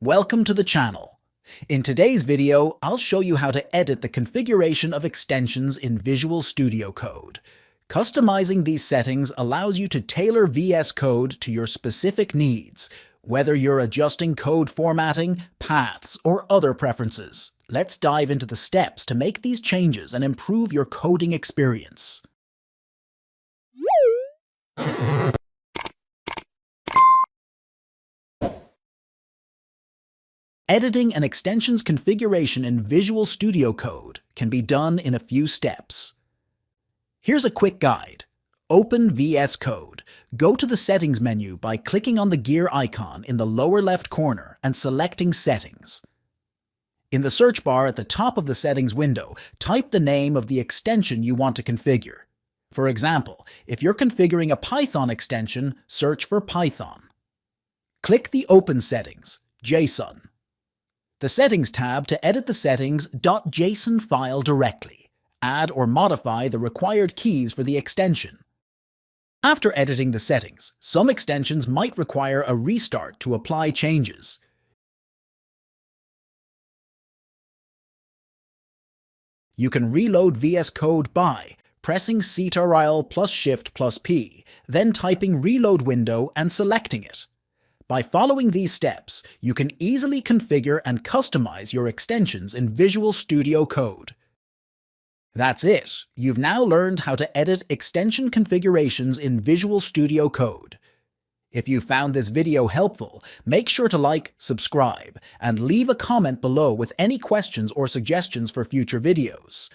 Welcome to the channel. In today's video, I'll show you how to edit the configuration of extensions in Visual Studio Code. Customizing these settings allows you to tailor VS Code to your specific needs, whether you're adjusting code formatting, paths, or other preferences. Let's dive into the steps to make these changes and improve your coding experience. Editing an extension's configuration in Visual Studio Code can be done in a few steps. Here's a quick guide. Open VS Code. Go to the Settings menu by clicking on the gear icon in the lower left corner and selecting Settings. In the search bar at the top of the Settings window, type the name of the extension you want to configure. For example, if you're configuring a Python extension, search for Python. Click the Open Settings, JSON. The Settings tab to edit the settings.json file directly. Add or modify the required keys for the extension. After editing the settings, some extensions might require a restart to apply changes. You can reload VS Code by pressing Ctrl plus Shift plus P, then typing Reload window and selecting it. By following these steps, you can easily configure and customize your extensions in Visual Studio Code. That's it. You've now learned how to edit extension configurations in Visual Studio Code. If you found this video helpful, make sure to like, subscribe, and leave a comment below with any questions or suggestions for future videos.